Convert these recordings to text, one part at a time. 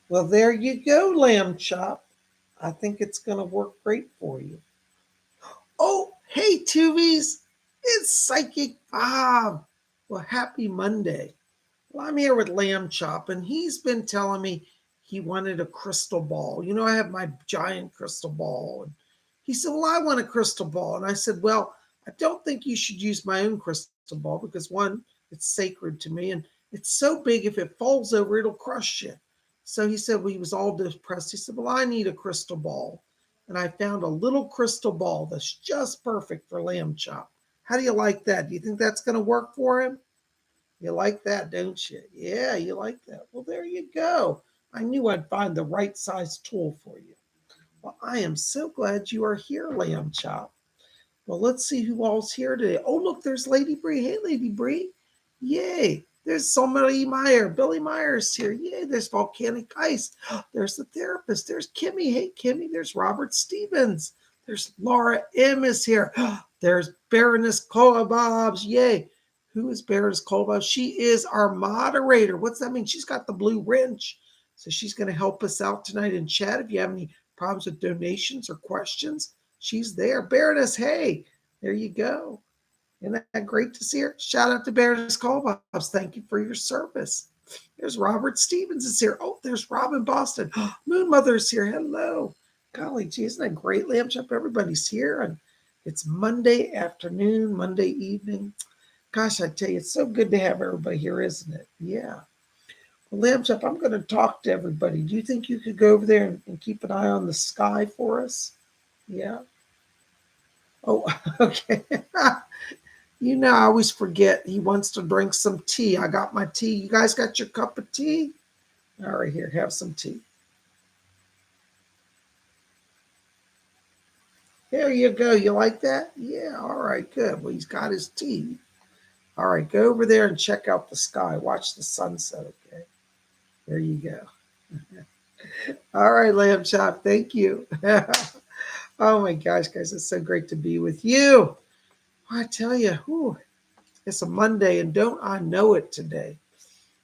Well, there you go, lamb chop. I think it's going to work great for you. Oh, hey, Tubies. It's Psychic Bob. Well, happy Monday. Well, I'm here with Lamb Chop, and he's been telling me he wanted a crystal ball. You know, I have my giant crystal ball. And he said, well, I want a crystal ball. And I said, well, I don't think you should use my own crystal ball because, one, it's sacred to me, and it's so big, if it falls over, it'll crush you. So he said, well, he was all depressed. He said, well, I need a crystal ball. And I found a little crystal ball that's just perfect for Lamb Chop. How do you like that? Do you think that's going to work for him? You like that, don't you? Yeah, you like that. Well, there you go. I knew I'd find the right size tool for you. Well, I am so glad you are here, Lamb Chop. Well, let's see who all's here today. Oh, look, there's Lady Bree. Hey, Lady Bree. Yay. There's somebody Meyer. Billy Myers here. Yay. There's Volcanic Ice. There's the therapist. There's Kimmy. Hey, Kimmy. There's Robert Stevens. There's Laura M. is here. There's Baroness Bobs. Yay. Who is Baroness Bobs? She is our moderator. What's that mean? She's got the blue wrench. So she's going to help us out tonight in chat. If you have any problems with donations or questions, she's there. Baroness, hey, there you go. Isn't that great to see her? Shout out to Baroness Colbobs. Thank you for your service. There's Robert Stevens is here. Oh, there's Robin Boston. Moon Mother's here. Hello. Golly, gee, isn't that great, Lamb Chop? Everybody's here. And it's Monday afternoon, Monday evening. Gosh, I tell you, it's so good to have everybody here, isn't it? Yeah. Well, Lamb Chop, I'm going to talk to everybody. Do you think you could go over there and keep an eye on the sky for us? Yeah. Oh, okay. You know, I always forget he wants to drink some tea. I got my tea. You guys got your cup of tea? All right, here, have some tea. There you go. You like that? Yeah, all right, good. Well, he's got his tea. All right, go over there and check out the sky. Watch the sunset, okay? There you go. All right, Lamb Chop, thank you. Oh my gosh, guys, it's so great to be with you. I tell you, whew, it's a Monday, and don't I know it today?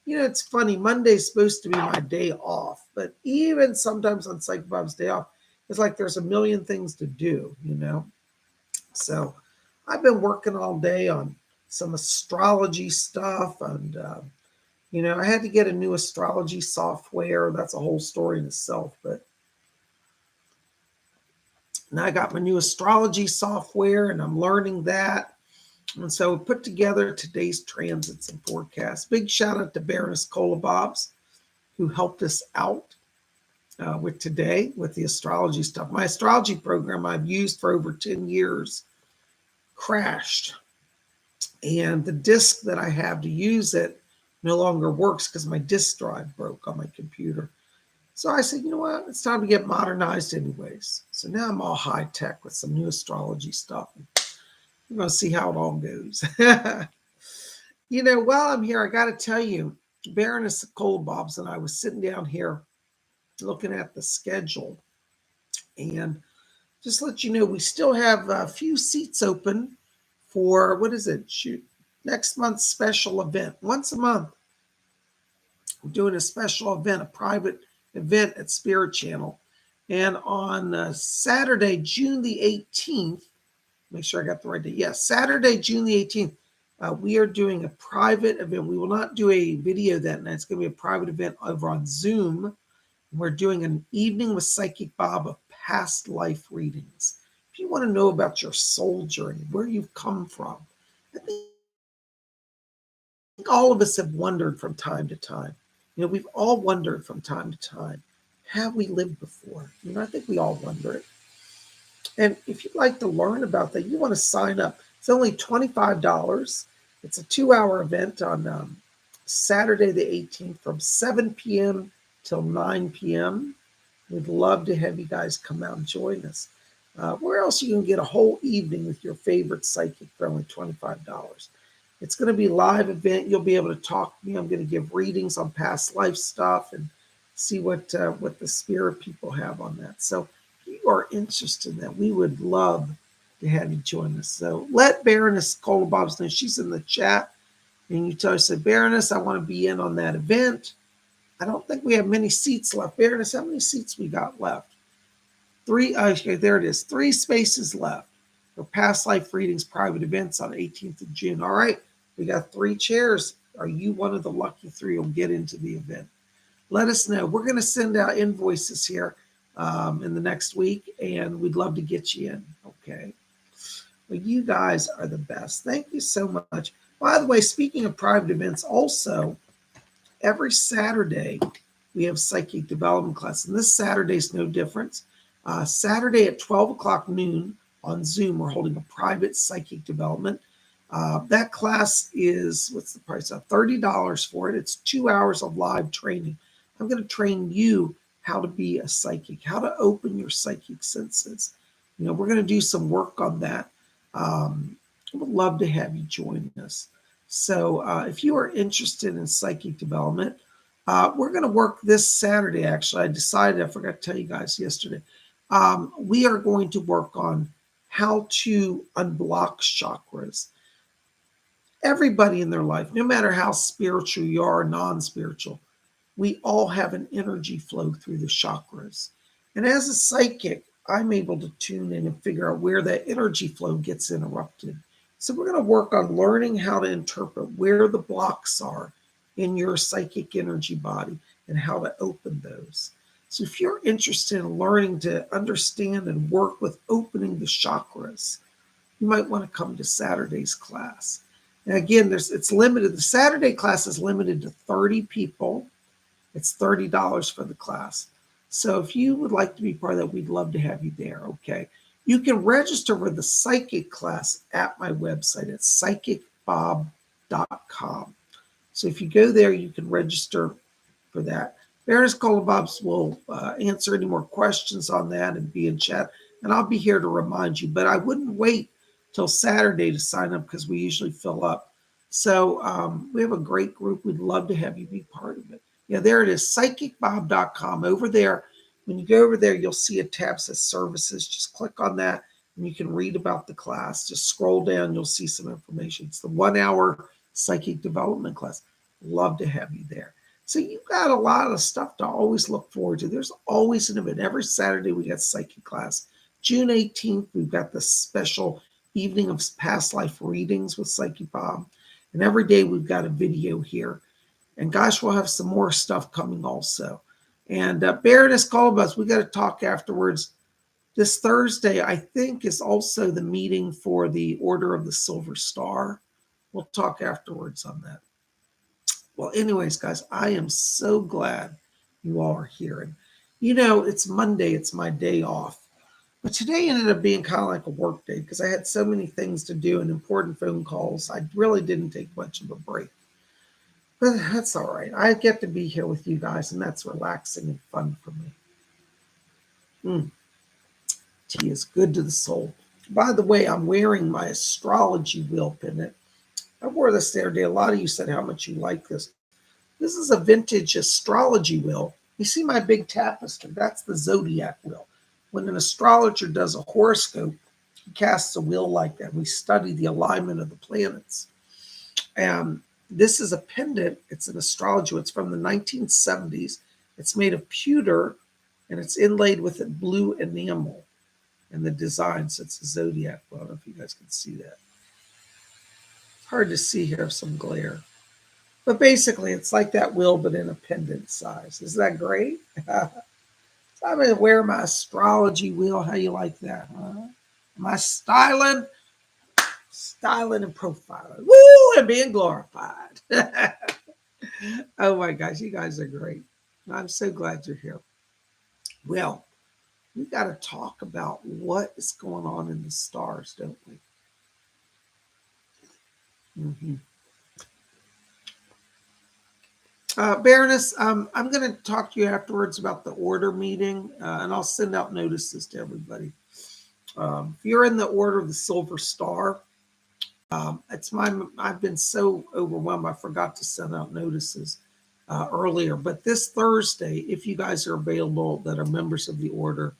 You know, it's funny. Monday's supposed to be my day off, but even sometimes on Psych Bob's day off, it's like there's a million things to do, you know? So I've been working all day on some astrology stuff, and, you know, I had to get a new astrology software. That's a whole story in itself, but now I got my new astrology software, and I'm learning that. And so we put together today's transits and forecasts. Big shout out to Baroness Bobs, who helped us out with today with the astrology stuff. My astrology program I've used for over 10 years crashed. And the disk that I have to use it no longer works because my disk drive broke on my computer. So I said, you know what? It's time to get modernized anyways. So now I'm all high tech with some new astrology stuff. We're going to see how it all goes. You know, while I'm here, I got to tell you, Baroness Bobs and I was sitting down here looking at the schedule. And just let you know, we still have a few seats open for, what is it? Shoot, next month's special event. Once a month, we're doing a special event, a private event at Spirit Channel. And on Saturday, June the 18th, make sure I got the right date. Yes, Saturday, June the 18th, we are doing a private event. We will not do a video that night. It's going to be a private event over on Zoom. We're doing an evening with Psychic Bob of past life readings. If you want to know about your soul journey, where you've come from, I think all of us have wondered from time to time. You know, we've all wondered from time to time, have we lived before? You know, I think we all wonder it. And if you'd like to learn about that, you want to sign up. It's only $25. It's a 2-hour event on Saturday the 18th from 7 p.m. till 9 p.m. We'd love to have you guys come out and join us. Where else you can get a whole evening with your favorite psychic for only $25. It's going to be a live event. You'll be able to talk to me. I'm going to give readings on past life stuff and see what the spirit people have on that. So if you are interested in that, we would love to have you join us. So let Baroness Bobs know. She's in the chat. And you tell her, say, Baroness, I want to be in on that event. I don't think we have many seats left. Baroness, how many seats we got left? 3. Okay, there it is. 3 spaces left for past life readings, private events on 18th of June. All right, we got 3 chairs. Are you one of the lucky 3 who'll get into the event? Let us know. We're going to send out invoices here in the next week, and we'd love to get you in. Okay. Well, you guys are the best. Thank you so much. By the way, speaking of private events, also, every Saturday we have psychic development class, and this Saturday is no difference. Saturday at 12 o'clock noon on Zoom, we're holding a private psychic development. That class is, what's the price of $30 for it. It's 2 hours of live training. I'm going to train you how to be a psychic, how to open your psychic senses. You know, we're going to do some work on that. I would love to have you join us. So if you are interested in psychic development, we're going to work this Saturday, actually. I forgot to tell you guys yesterday. We are going to work on how to unblock chakras. Everybody in their life, no matter how spiritual you are or non-spiritual, we all have an energy flow through the chakras. And as a psychic, I'm able to tune in and figure out where that energy flow gets interrupted. So we're going to work on learning how to interpret where the blocks are in your psychic energy body and how to open those. So if you're interested in learning to understand and work with opening the chakras, you might want to come to Saturday's class. And again, it's limited. The Saturday class is limited to 30 people. It's $30 for the class. So if you would like to be part of that, we'd love to have you there, okay? You can register for the psychic class at my website at PsychicBob.com. So if you go there, you can register for that. Baroness Bobs will answer any more questions on that and be in chat. And I'll be here to remind you. But I wouldn't wait till Saturday to sign up because we usually fill up. So we have a great group. We'd love to have you be part of it. Yeah, there it is, PsychicBob.com. Over there, when you go over there, you'll see a tab that says services. Just click on that and you can read about the class. Just scroll down, you'll see some information. It's the 1 hour psychic development class. Love to have you there. So you've got a lot of stuff to always look forward to. There's always an event. Every Saturday we got psychic class. June 18th, we've got the special evening of past life readings with Psychic Bob. And every day we've got a video here. And gosh, we'll have some more stuff coming also. And Baroness Colbus, we got to talk afterwards. This Thursday, I think, is also the meeting for the Order of the Silver Star. We'll talk afterwards on that. Well, anyways, guys, I am so glad you all are here. And, you know, it's Monday. It's my day off. But today ended up being kind of like a work day because I had so many things to do and important phone calls. I really didn't take much of a break. But that's all right. I get to be here with you guys, and that's relaxing and fun for me. Tea is good to the soul. By the way, I'm wearing my astrology wheel pendant. I wore this the other day. A lot of you said how much you like this. This is a vintage astrology wheel. You see my big tapestry? That's the Zodiac wheel. When an astrologer does a horoscope, he casts a wheel like that. We study the alignment of the planets. And this is a pendant. It's an astrology. It's from the 1970s. It's made of pewter, and it's inlaid with a blue enamel. And the design, so it's a Zodiac. Well, I don't know if you guys can see that. It's hard to see here, some glare. But basically, it's like that wheel, but in a pendant size. Isn't that great? So I'm going to wear my astrology wheel. How you like that, huh? Am I styling? Styling and profiling. Woo! And being glorified. Oh my gosh, you guys are great. I'm so glad you're here. Well, we got to talk about what is going on in the stars, don't we? Baroness, I'm going to talk to you afterwards about the order meeting, and I'll send out notices to everybody. If you're in the Order of the Silver Star, I've been so overwhelmed, I forgot to send out notices earlier. But this Thursday, if you guys are available that are members of the order,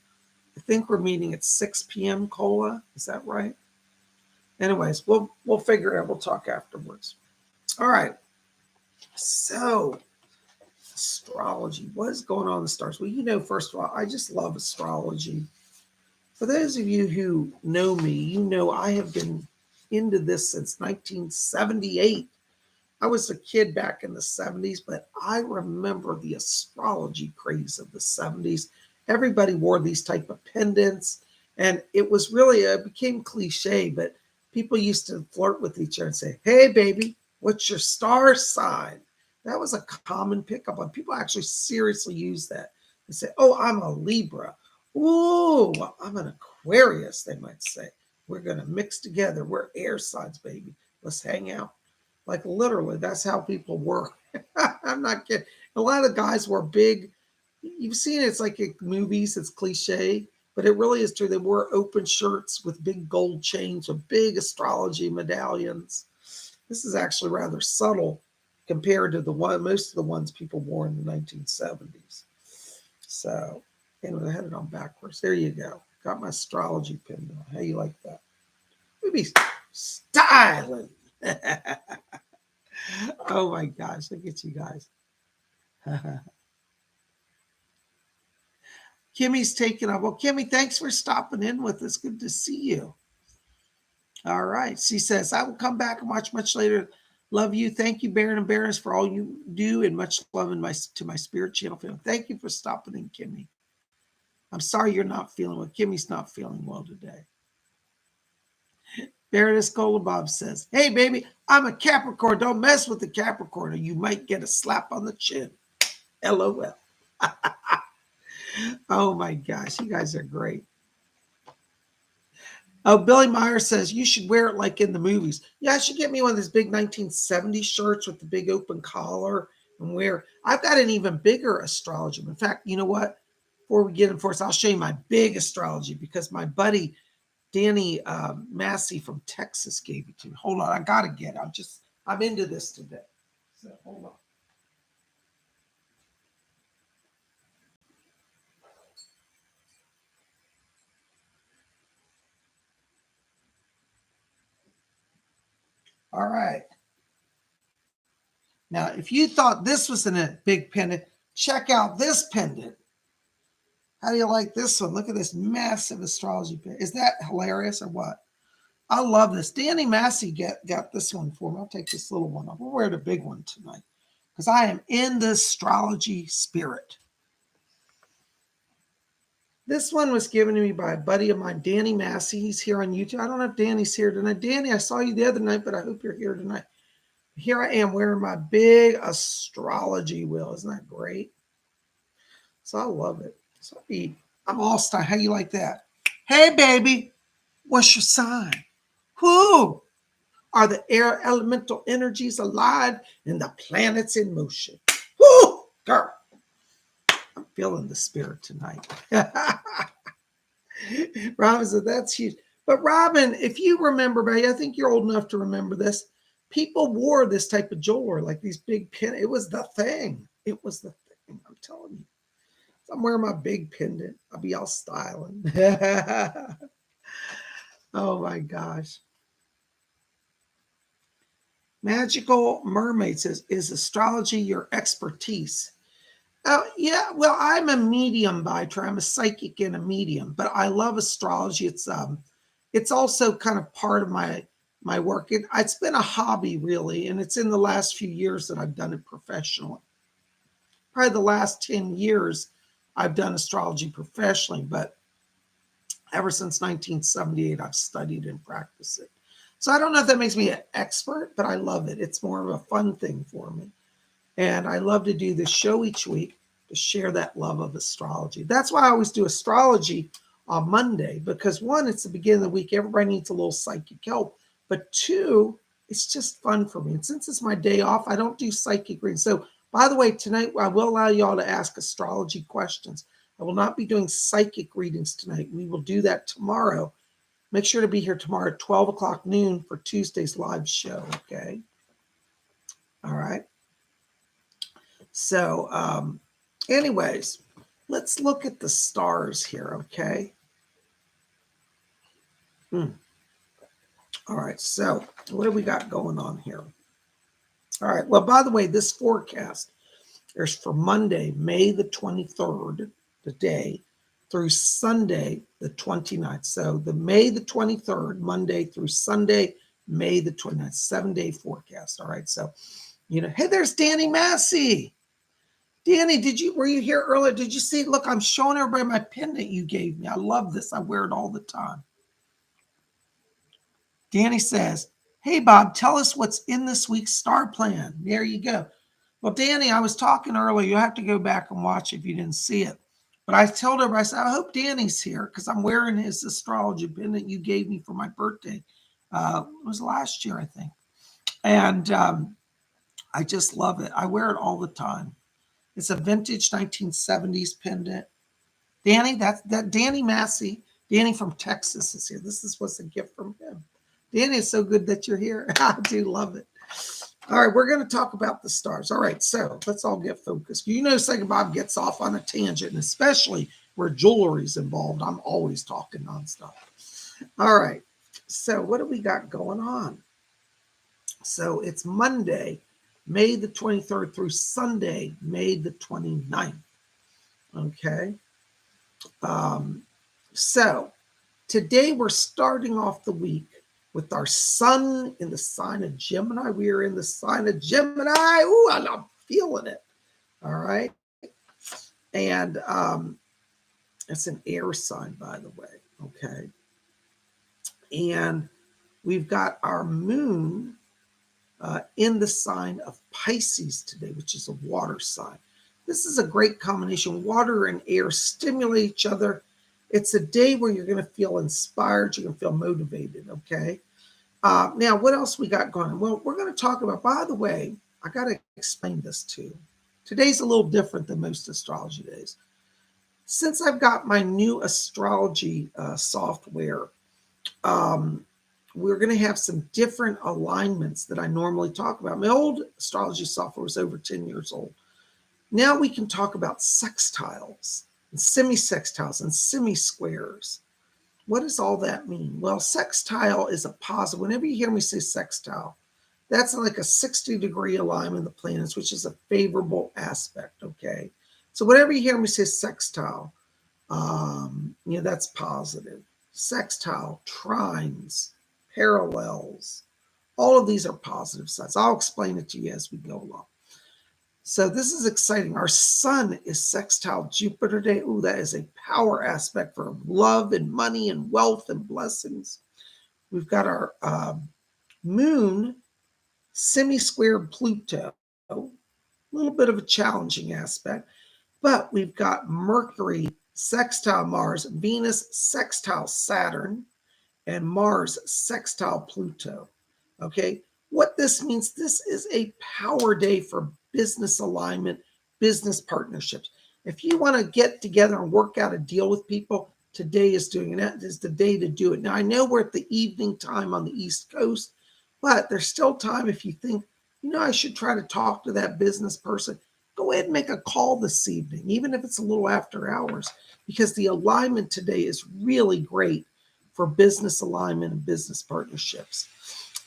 I think we're meeting at 6 p.m. Cola. Is that right? Anyways, we'll figure it out. We'll talk afterwards. All right. So Astrology. What is going on in the stars? Well, first of all, I just love astrology. For those of you who know me, you know I have been into this since 1978. I was a kid back in the 70s, but I remember the astrology craze of the 70s. Everybody wore these type of pendants, and it was really, it became cliche, but people used to flirt with each other and say, "Hey, baby, what's your star sign?" That was a common pickup on. People actually seriously use that. They say, "Oh, I'm a Libra." "Ooh, well, I'm an Aquarius," they might say. "We're going to mix together. We're air signs, baby. Let's hang out." Like literally, that's how people were. I'm not kidding. A lot of guys were big. You've seen it, it's like in movies, it's cliche, but it really is true. They wore open shirts with big gold chains or big astrology medallions. This is actually rather subtle compared to the one most of the ones people wore in the 1970s. So anyway, I had it on backwards. There you go. Got my astrology pin on. How you like that? We be styling. Oh my gosh, look at you guys. Kimmy's taking off. Well, Kimmy, thanks for stopping in with us. Good to see you. All right. She says, I will come back and watch much later. Love you. Thank you, Baron and Baroness, for all you do, and much love to my spirit channel family. Thank you for stopping in, Kimmy. I'm sorry you're not feeling well. Kimmy's not feeling well today. Baroness Bob says, hey, baby, I'm a Capricorn. Don't mess with the Capricorn or you might get a slap on the chin. LOL. Oh my gosh, you guys are great. Oh, Billy Meyer says you should wear it like in the movies. Yeah, I should get me one of those big 1970s shirts with the big open collar and wear. I've got an even bigger astrology. In fact, you know what? Before we get into this, I'll show you my big astrology because my buddy Danny Massey from Texas gave it to me. Hold on, I gotta get it. I'm into this today. So hold on. All right. Now, if you thought this was a big pendant, check out this pendant. How do you like this one? Look at this massive astrology pendant. Is that hilarious or what? I love this. Danny Massey got this one for me. I'll take this little one off. We'll wear the big one tonight because I am in the astrology spirit. This one was given to me by a buddy of mine, Danny Massey. He's here on YouTube. I don't know if Danny's here tonight. Danny, I saw you the other night, but I hope you're here tonight. Here I am wearing my big astrology wheel. Isn't that great? So I love it. So I'm all style. How you like that? Hey, baby, what's your sign? Who? Are the air elemental energies alive and the planets in motion? Woo, girl. I'm feeling the spirit tonight. Robin said, that's huge. But Robin, if you remember, buddy, I think you're old enough to remember this. People wore this type of jewelry, like these big pin. It was the thing. It was the thing. I'm telling you. So I'm wearing my big pendant. I'll be all styling. Oh my gosh. Magical Mermaid says, is astrology your expertise? Oh, yeah. Well, I'm a medium by trade. I'm a psychic and a medium, but I love astrology. It's also kind of part of my work. It's been a hobby really, and it's in the last few years that I've done it professionally. Probably the last 10 years I've done astrology professionally, but ever since 1978, I've studied and practiced it. So I don't know if that makes me an expert, but I love it. It's more of a fun thing for me. And I love to do this show each week to share that love of astrology. That's why I always do astrology on Monday, because one, it's the beginning of the week. Everybody needs a little psychic help. But two, it's just fun for me. And since it's my day off, I don't do psychic readings. So by the way, tonight I will allow you all to ask astrology questions. I will not be doing psychic readings tonight. We will do that tomorrow. Make sure to be here tomorrow at 12 o'clock noon for Tuesday's live show, okay? All right. So, anyways, let's look at the stars here, okay? All right, so what do we got going on here? All right, well, by the way, this forecast, There's for Monday, May the 23rd, the day, through Sunday, the 29th. So the May the 23rd, Monday through Sunday, May the 29th, 7-day forecast. All right. So, hey, there's Danny Massey. Danny, were you here earlier? Did you see? Look, I'm showing everybody my pendant you gave me. I love this. I wear it all the time. Danny says, hey, Bob, tell us what's in this week's star plan. There you go. Well, Danny, I was talking earlier. You'll have to go back and watch if you didn't see it. But I told everybody, I said, I hope Danny's here because I'm wearing his astrology pendant you gave me for my birthday. It was last year, I think. And I just love it. I wear it all the time. It's a vintage 1970s pendant. Danny, that Danny Massey. Danny from Texas is here. This was a gift from him. Danny, it's so good that you're here. I do love it. All right, we're going to talk about the stars. All right, so let's all get focused. Psychic Bob gets off on a tangent, and especially where jewelry's involved, I'm always talking nonstop. All right, so what do we got going on? So it's Monday, May the 23rd through Sunday, May the 29th. Okay. So today we're starting off the week with our sun in the sign of Gemini. We are in the sign of Gemini. Ooh, I'm feeling it. All right. And it's an air sign, by the way. Okay. And we've got our moon in the sign of Pisces today, which is a water sign. This is a great combination. Water and air stimulate each other. It's a day where you're going to feel inspired. You're going to feel motivated. Okay. Now, what else we got going on? Well, we're going to talk about, by the way, I got to explain this too. Today's a little different than most astrology days. Since I've got my new astrology software, we're going to have some different alignments that I normally talk about. My old astrology software was over 10 years old. Now we can talk about sextiles and semi-sextiles and semi-squares. What does all that mean? Well, sextile is a positive. Whenever you hear me say sextile, that's like a 60-degree alignment of the planets, which is a favorable aspect, okay? So whenever you hear me say sextile, that's positive. Sextile, trines, parallels, all of these are positive signs. I'll explain it to you as we go along. So this is exciting. Our sun is sextile Jupiter today. Ooh, that is a power aspect for love and money and wealth and blessings. We've got our moon semi-squared Pluto, a little bit of a challenging aspect, but we've got Mercury sextile Mars, Venus sextile Saturn, and Mars sextile Pluto. Okay, what this means, this is a power day for business alignment, business partnerships. If you want to get together and work out a deal with people, today is doing it. That is the day to do it. Now, I know we're at the evening time on the East Coast, but there's still time if you think, I should try to talk to that business person. Go ahead and make a call this evening, even if it's a little after hours, because the alignment today is really great for business alignment and business partnerships.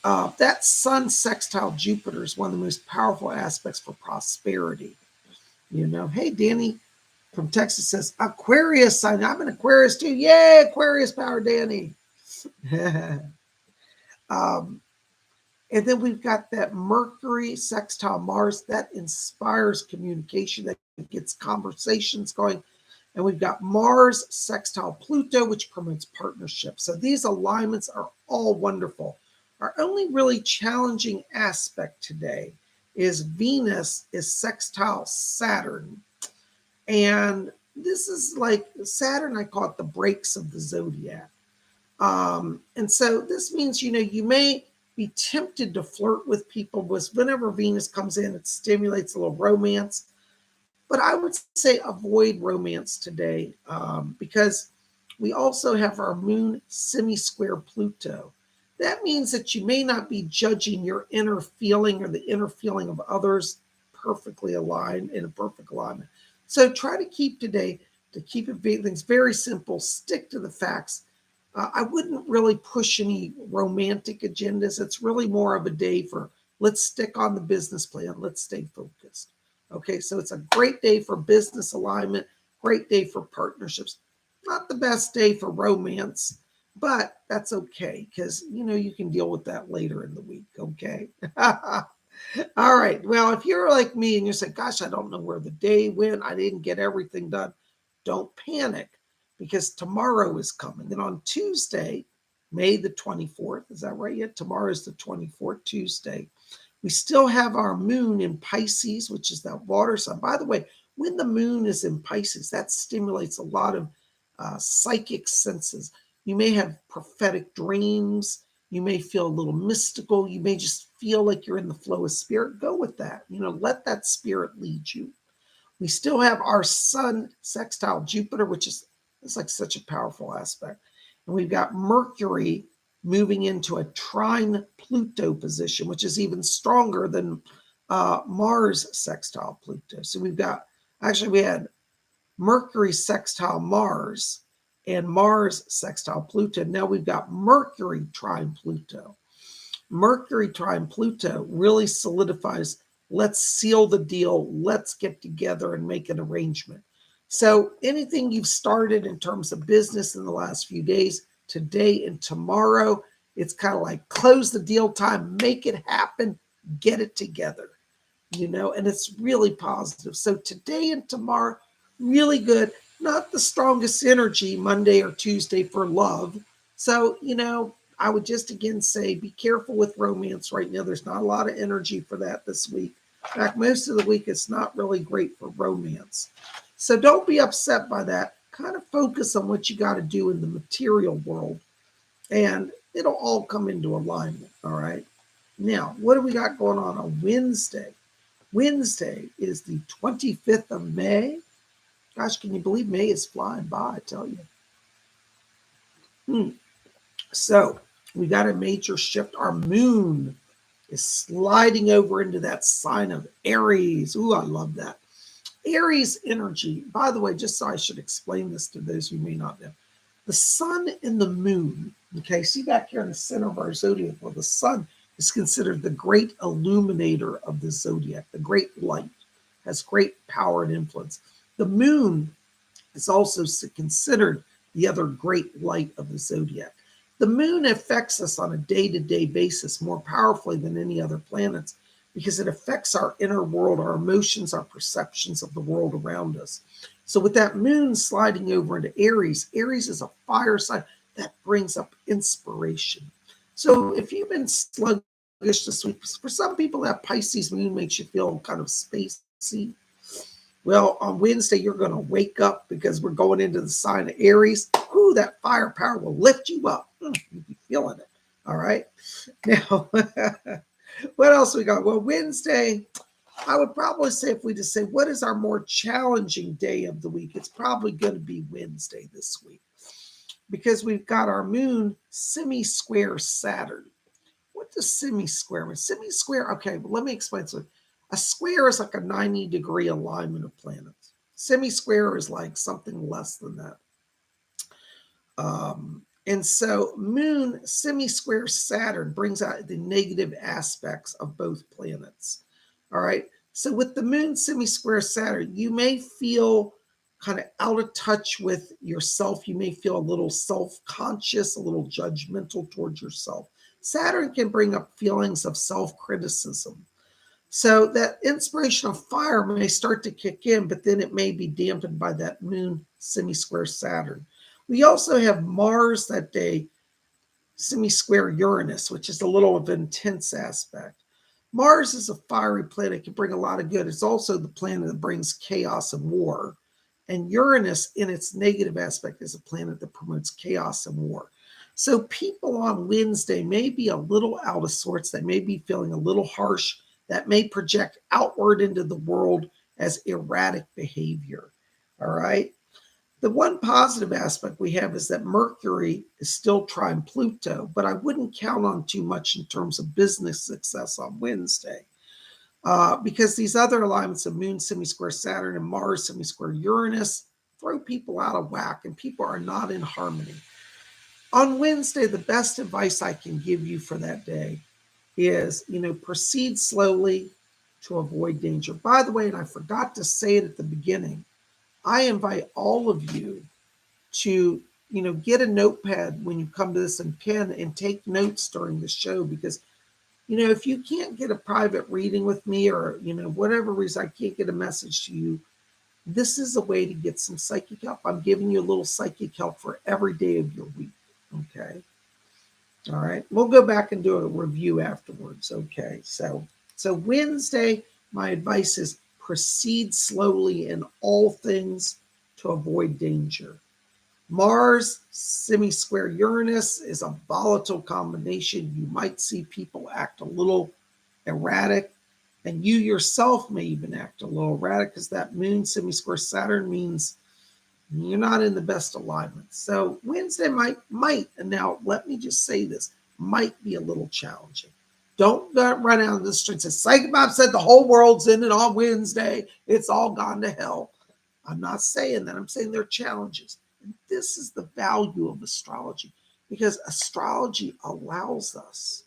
That sun sextile Jupiter is one of the most powerful aspects for prosperity. Hey, Danny from Texas says, Aquarius sign. I'm an Aquarius too. Yay, Aquarius power, Danny. And then we've got that Mercury sextile Mars that inspires communication, that gets conversations going. And we've got Mars sextile Pluto, which promotes partnerships. So these alignments are all wonderful. Our only really challenging aspect today is Venus is sextile Saturn. And this is like Saturn, I call it the brakes of the Zodiac. And so this means, you may be tempted to flirt with people, because whenever Venus comes in, it stimulates a little romance. But I would say avoid romance today, because we also have our moon semi-square Pluto. That means that you may not be judging your inner feeling or the inner feeling of others perfectly aligned in a perfect alignment. So try to keep things very simple, stick to the facts. I wouldn't really push any romantic agendas. It's really more of a day for let's stick on the business plan. Let's stay focused. Okay, so it's a great day for business alignment, great day for partnerships. Not the best day for romance, but that's okay because you can deal with that later in the week. Okay. All right. Well, if you're like me and you say, gosh, I don't know where the day went, I didn't get everything done, don't panic because tomorrow is coming. And on Tuesday, May the 24th, is that right yet? Tomorrow is the 24th, Tuesday. We still have our moon in Pisces, which is that water sign. By the way, when the moon is in Pisces, that stimulates a lot of psychic senses. You may have prophetic dreams. You may feel a little mystical. You may just feel like you're in the flow of spirit. Go with that. Let that spirit lead you. We still have our sun sextile Jupiter, which is it's like such a powerful aspect. And we've got Mercury moving into a trine Pluto position, which is even stronger than Mars sextile Pluto. So we had Mercury sextile Mars and Mars sextile Pluto. Now we've got Mercury trine Pluto. Mercury trine Pluto really solidifies, let's seal the deal, let's get together and make an arrangement. So anything you've started in terms of business in the last few days, today and tomorrow, it's kind of like close the deal time, make it happen, get it together, and it's really positive. So today and tomorrow, really good. Not the strongest energy Monday or Tuesday for love. So, I would just again say be careful with romance right now. There's not a lot of energy for that this week. In fact, most of the week it's not really great for romance. So don't be upset by that. Kind of focus on what you got to do in the material world, and it'll all come into alignment. All right. Now, what do we got going on Wednesday? Wednesday is the 25th of May. Gosh, can you believe May is flying by? I tell you. So we got a major shift. Our moon is sliding over into that sign of Aries. Ooh, I love that. Aries energy. By the way, just so I should explain this to those who may not know. The sun and the moon, okay, see back here in the center of our zodiac, well, the sun is considered the great illuminator of the zodiac, the great light, has great power and influence. The moon is also considered the other great light of the zodiac. The moon affects us on a day-to-day basis more powerfully than any other planets because it affects our inner world, our emotions, our perceptions of the world around us. So with that moon sliding over into Aries, Aries is a fire sign that brings up inspiration. So if you've been sluggish this week, for some people that Pisces moon makes you feel kind of spacey. Well, on Wednesday, you're going to wake up because we're going into the sign of Aries. Ooh, that firepower will lift you up. You'll be feeling it. All right. Now, what else we got? Well, Wednesday, I would probably say if we just say, what is our more challenging day of the week? It's probably going to be Wednesday this week because we've got our moon semi-square Saturn. What does semi-square mean? Semi-square, okay, well, let me explain something. A square is like a 90-degree alignment of planets. Semi-square is like something less than that. And so moon semi-square Saturn brings out the negative aspects of both planets. All right. So with the moon semi-square Saturn, you may feel kind of out of touch with yourself. You may feel a little self-conscious, a little judgmental towards yourself. Saturn can bring up feelings of self-criticism. So that inspirational fire may start to kick in, but then it may be dampened by that moon semi-square Saturn. We also have Mars that day, semi-square Uranus, which is a little of an intense aspect. Mars is a fiery planet, can bring a lot of good. It's also the planet that brings chaos and war. And Uranus, in its negative aspect, is a planet that promotes chaos and war. So people on Wednesday may be a little out of sorts. They may be feeling a little harsh. That may project outward into the world as erratic behavior. All right. The one positive aspect we have is that Mercury is still trine Pluto, but I wouldn't count on too much in terms of business success on Wednesday because these other alignments of Moon semi-square Saturn and Mars semi-square Uranus throw people out of whack and people are not in harmony. On Wednesday, the best advice I can give you for that day is, proceed slowly, to avoid danger. By the way, and I forgot to say it at the beginning, I invite all of you to, get a notepad when you come to this and pen and take notes during the show, because, if you can't get a private reading with me, or, whatever reason I can't get a message to you, this is a way to get some psychic help. I'm giving you a little psychic help for every day of your week. Okay. All right. We'll go back and do a review afterwards. Okay. So Wednesday, my advice is proceed slowly in all things to avoid danger. Mars, semi-square Uranus is a volatile combination. You might see people act a little erratic, and you yourself may even act a little erratic, because that moon semi-square Saturn means you're not in the best alignment. So Wednesday might, and now let me just say this, might be a little challenging. Don't run out of the streets and say, Psychic Bob said the whole world's in it on Wednesday. It's all gone to hell. I'm not saying that. I'm saying there are challenges. And this is the value of astrology, because astrology allows us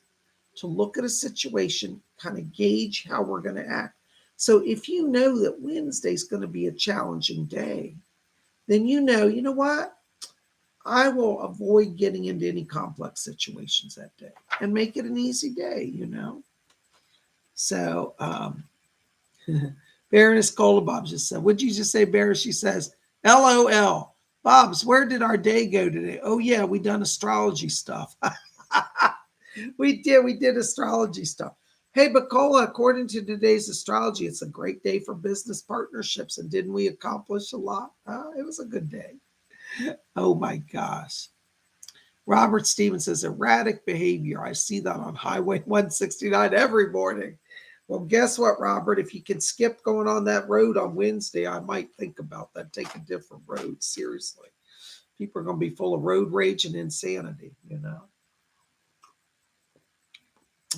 to look at a situation, kind of gauge how we're going to act. So if you know that Wednesday is going to be a challenging day, then you know what? I will avoid getting into any complex situations that day and make it an easy day, So, Baroness Bob just said, what'd you just say, Baroness? She says, LOL. Bobs, where did our day go today? Oh, yeah, we done astrology stuff. We did astrology stuff. Hey, Bacola, according to today's astrology, it's a great day for business partnerships. And didn't we accomplish a lot? It was a good day. Oh, my gosh. Robert Stevens says, erratic behavior. I see that on Highway 169 every morning. Well, guess what, Robert? If you can skip going on that road on Wednesday, I might think about that. Take a different road. Seriously. People are going to be full of road rage and insanity,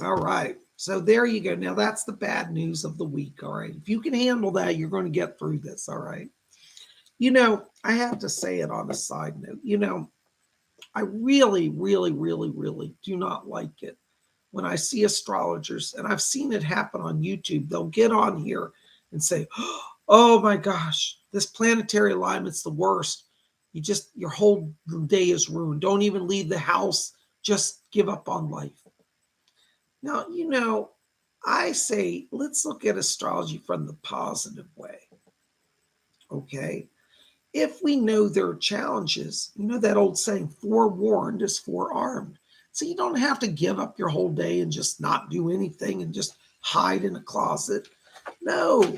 All right. So there you go. Now that's the bad news of the week. All right. If you can handle that, you're going to get through this. All right. I have to say it on a side note. I really, really, really, really do not like it when I see astrologers, and I've seen it happen on YouTube. They'll get on here and say, oh my gosh, this planetary alignment's the worst. Your whole day is ruined. Don't even leave the house. Just give up on life. Now, I say, let's look at astrology from the positive way. Okay. If we know there are challenges, that old saying, forewarned is forearmed. So you don't have to give up your whole day and just not do anything and just hide in a closet. No,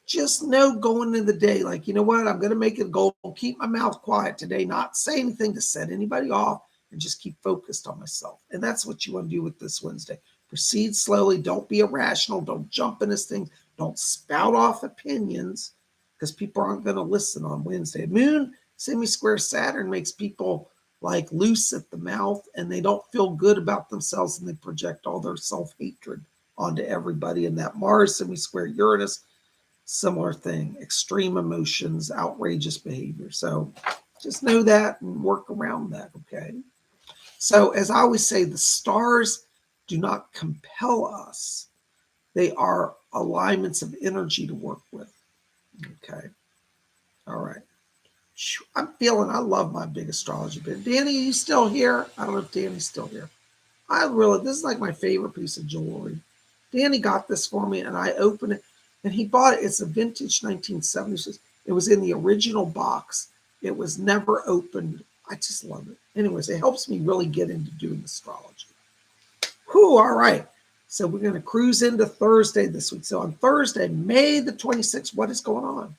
just know going into the day, like, you know what, I'm going to make it a goal, keep my mouth quiet today, not say anything to set anybody off, and just keep focused on myself. And that's what you want to do with this Wednesday. Proceed slowly. Don't be irrational. Don't jump in this thing. Don't spout off opinions, because people aren't going to listen on Wednesday. Moon semi-square Saturn makes people like loose at the mouth, and they don't feel good about themselves, and they project all their self-hatred onto everybody. And that Mars semi-square Uranus, similar thing, extreme emotions, outrageous behavior. So just know that and work around that, okay? So as I always say, the stars do not compel us. They are alignments of energy to work with, okay? All right. I love my big astrology bit. Danny, are you still here? I don't know if Danny's still here. This is like my favorite piece of jewelry. Danny got this for me, and I opened it, and he bought it. It's a vintage 1970s. It was in the original box. It was never opened. I just love it. Anyways, it helps me really get into doing astrology. Whew, all right. So we're going to cruise into Thursday this week. So on Thursday, May the 26th, what is going on?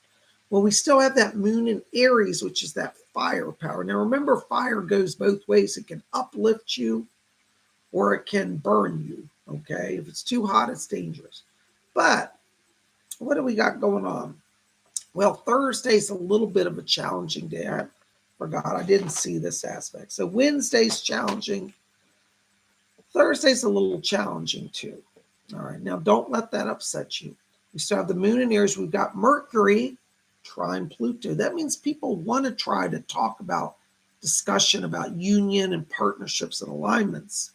Well, we still have that moon in Aries, which is that firepower. Now, remember, fire goes both ways. It can uplift you or it can burn you, okay? If it's too hot, it's dangerous. But what do we got going on? Well, Thursday's a little bit of a challenging day. I forgot. I didn't see this aspect. So Wednesday's challenging. Thursday's a little challenging too. All right. Now, don't let that upset you. We still have the moon in Aries. We've got Mercury trine Pluto. That means people want to try to talk about discussion about union and partnerships and alignments.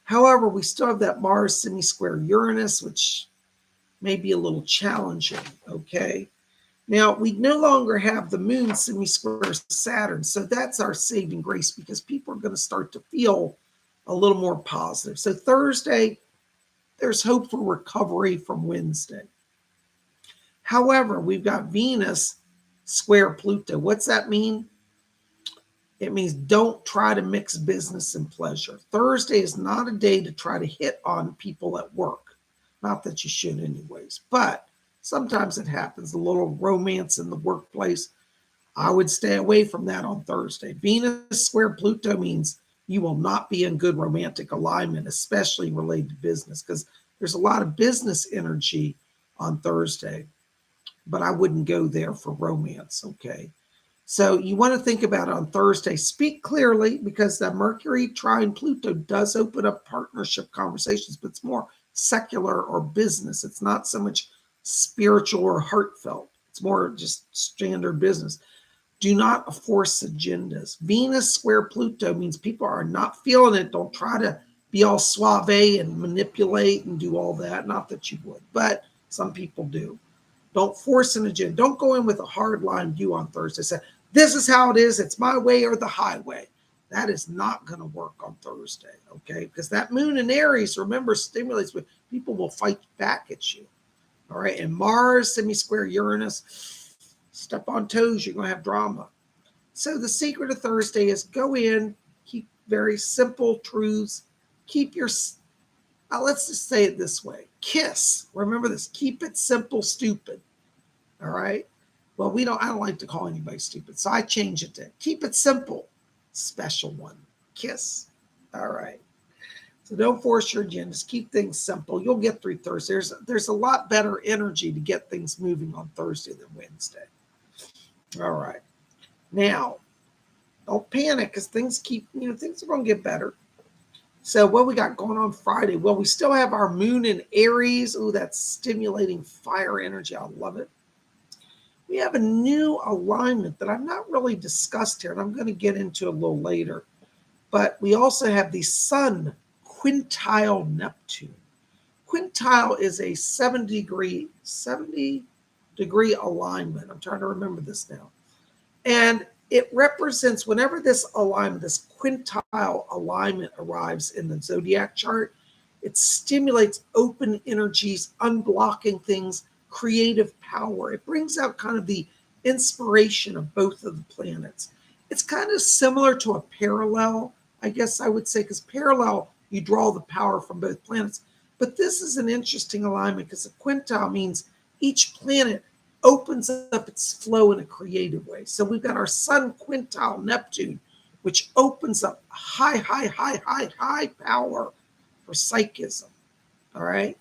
However, we still have that Mars semi-square Uranus, which may be a little challenging, okay? Now, we no longer have the moon semi-square Saturn, so that's our saving grace because people are going to start to feel a little more positive. So Thursday, there's hope for recovery from Wednesday. However, we've got Venus square Pluto. What's that mean? It means don't try to mix business and pleasure. Thursday is not a day to try to hit on people at work. Not that you should anyways, but sometimes it happens, a little romance in the workplace. I would stay away from that on Thursday. Venus square Pluto means you will not be in good romantic alignment, especially related to business, because there's a lot of business energy on Thursday, but I wouldn't go there for romance, okay? So you want to think about it on Thursday. Speak clearly because the Mercury trine Pluto does open up partnership conversations, but it's more secular or business. It's not so much spiritual or heartfelt. It's more just standard business. Do not force agendas. Venus square Pluto means people are not feeling it. Don't try to be all suave and manipulate and do all that. Not that you would, but some people do. Don't force an agenda. Don't go in with a hard line view on Thursday. Say, this is how it is. It's my way or the highway. That is not going to work on Thursday, okay? Because that moon in Aries, remember, stimulates, but people will fight back at you, all right? And Mars, semi-square Uranus, step on toes, you're going to have drama. So the secret of Thursday is go in, keep very simple truths, keep your, let's just say it this way, KISS, remember this, keep it simple, stupid, all right? Well, I don't like to call anybody stupid, so I change it to keep it simple, special one, KISS, all right? So don't force your agendas, keep things simple. You'll get through Thursday. There's a lot better energy to get things moving on Thursday than Wednesday. All right. Now, don't panic because things are going to get better. So what we got going on Friday? Well, we still have our moon in Aries. Oh, that's stimulating fire energy. I love it. We have a new alignment that I've not really discussed here, and I'm going to get into a little later. But we also have the Sun quintile Neptune. Quintile is a 70 degree alignment. I'm trying to remember this now. And it represents whenever this alignment, this quintile alignment arrives in the zodiac chart, it stimulates open energies, unblocking things, creative power. It brings out kind of the inspiration of both of the planets. It's kind of similar to a parallel, I guess I would say, because parallel, you draw the power from both planets. But this is an interesting alignment because a quintile means each planet opens up its flow in a creative way. So we've got our Sun quintile Neptune, which opens up high power for psychism. All right.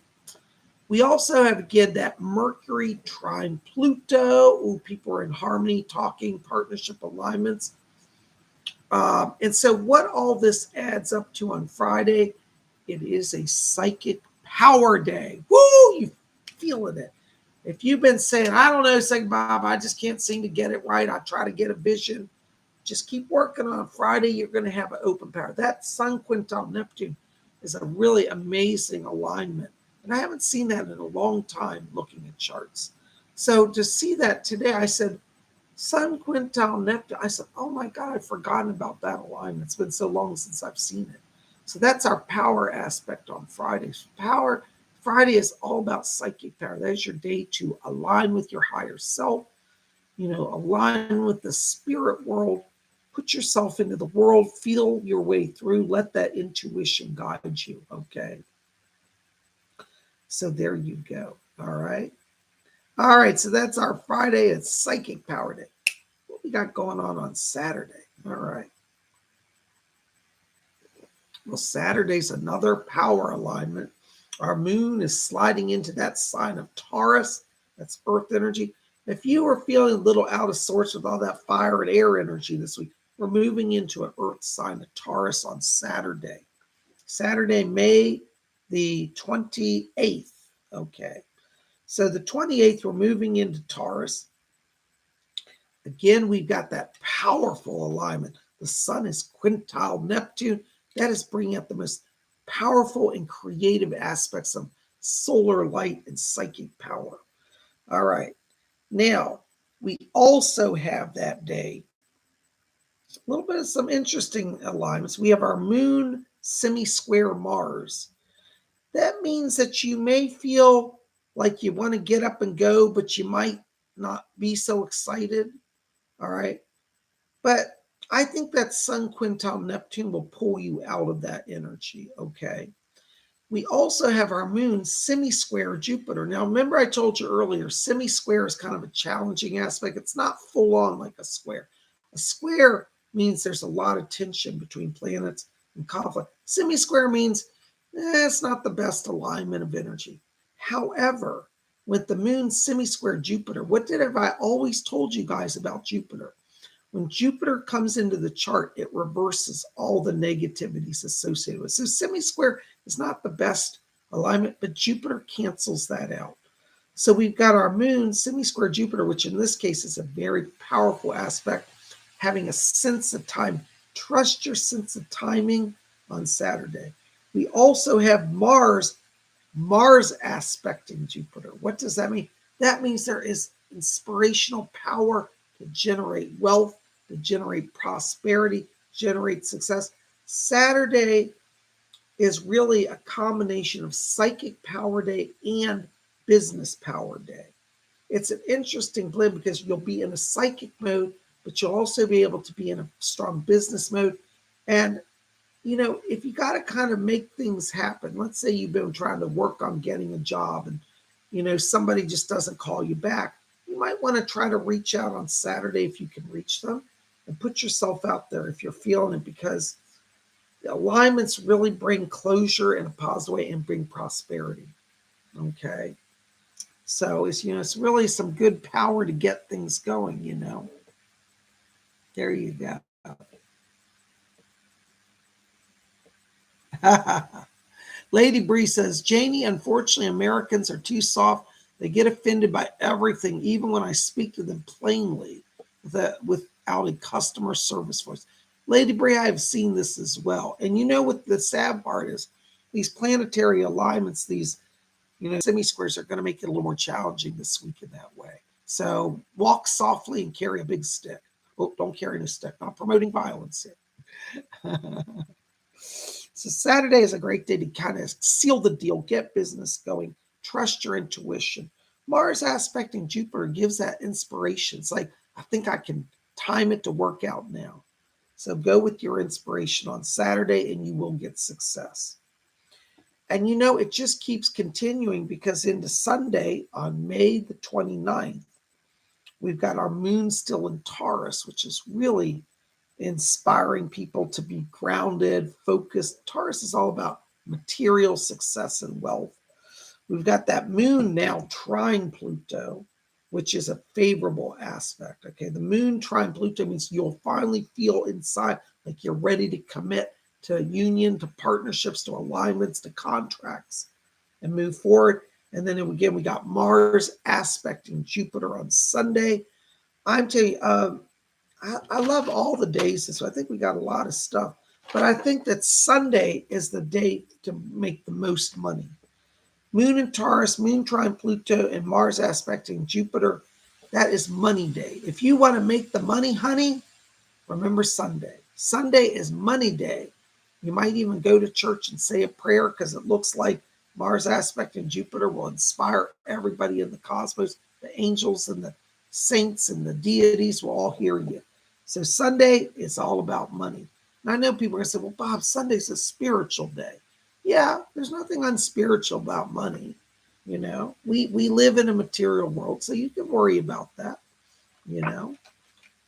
We also have, again, that Mercury trine Pluto. Ooh, people are in harmony, talking, partnership alignments. And so what all this adds up to on Friday, it is a psychic power day. Woo! You feeling it. If you've been saying, I don't know, Psychic Bob, I just can't seem to get it right. I try to get a vision. Just keep working on Friday. You're going to have an open power. That Sun quintile Neptune is a really amazing alignment. And I haven't seen that in a long time looking at charts. So to see that today, I said, Sun quintile Neptune. I said, oh my God, I've forgotten about that alignment. It's been so long since I've seen it. So that's our power aspect on Fridays. Friday is all about psychic power. That's your day to align with your higher self, align with the spirit world, put yourself into the world, feel your way through, let that intuition guide you, okay? So there you go, all right? All right, so that's our Friday. It's Psychic Power Day. What we got going on Saturday? All right. Well, Saturday's another power alignment. Our moon is sliding into that sign of Taurus. That's earth energy. If you are feeling a little out of sorts with all that fire and air energy this week, we're moving into an earth sign of Taurus on Saturday. Saturday, May the 28th. Okay. So the 28th, we're moving into Taurus. Again, we've got that powerful alignment. The sun is quintile Neptune. That is bringing out the most powerful and creative aspects of solar light, and psychic power. All right. Now, we also have that day a little bit of some interesting alignments. We have our moon semi-square Mars. That means that you may feel like you want to get up and go, but you might not be so excited. All right. But I think that Sun quintile Neptune will pull you out of that energy. Okay. We also have our moon semi-square Jupiter. Now, remember I told you earlier, semi-square is kind of a challenging aspect. It's not full on like a square. A square means there's a lot of tension between planets and conflict. Semi-square means it's not the best alignment of energy. However, with the moon semi-square Jupiter, what did I always told you guys about Jupiter? When Jupiter comes into the chart, it reverses all the negativities associated with it. So semi-square is not the best alignment, but Jupiter cancels that out. So we've got our moon semi-square Jupiter, which in this case is a very powerful aspect, having a sense of time. Trust your sense of timing on Saturday. We also have Mars aspecting Jupiter. What does that mean? That means there is inspirational power to generate wealth, to generate prosperity, generate success. Saturday is really a combination of psychic power day and business power day. It's an interesting blend because you'll be in a psychic mode, but you'll also be able to be in a strong business mode. And, if you got to kind of make things happen, let's say you've been trying to work on getting a job and, somebody just doesn't call you back. You might want to try to reach out on Saturday if you can reach them and put yourself out there if you're feeling it, because the alignments really bring closure in a positive way and bring prosperity. Okay. So it's really some good power to get things going. There you go. Lady Bree says, Janie, unfortunately, Americans are too soft. They get offended by everything, even when I speak to them plainly without a customer service voice. Lady Bree, I have seen this as well. And what the sad part is? These planetary alignments, these semi-squares are going to make it a little more challenging this week in that way. So walk softly and carry a big stick. Oh, don't carry a stick. Not promoting violence here. So Saturday is a great day to kind of seal the deal, get business going, trust your intuition. Mars aspecting Jupiter gives that inspiration. It's like, I think I can time it to work out now. So go with your inspiration on Saturday and you will get success. And it just keeps continuing because into Sunday on May the 29th, we've got our moon still in Taurus, which is really inspiring people to be grounded, focused. Taurus is all about material success and wealth. We've got that moon now trine Pluto, which is a favorable aspect. Okay, the moon trine Pluto means you'll finally feel inside like you're ready to commit to a union, to partnerships, to alignments, to contracts, and move forward. And then again, we got Mars aspecting Jupiter on Sunday. I'm telling you, I love all the days, so I think we got a lot of stuff. But I think that Sunday is the day to make the most money. Moon in Taurus, moon trine Pluto, and Mars aspecting Jupiter. That is money day. If you want to make the money, honey, remember Sunday. Sunday is money day. You might even go to church and say a prayer because it looks like Mars aspecting Jupiter will inspire everybody in the cosmos. The angels and the saints and the deities will all hear you. So Sunday is all about money. And I know people are going to say, well, Bob, Sunday's a spiritual day. Yeah, there's nothing unspiritual about money. We live in a material world, so you can worry about that,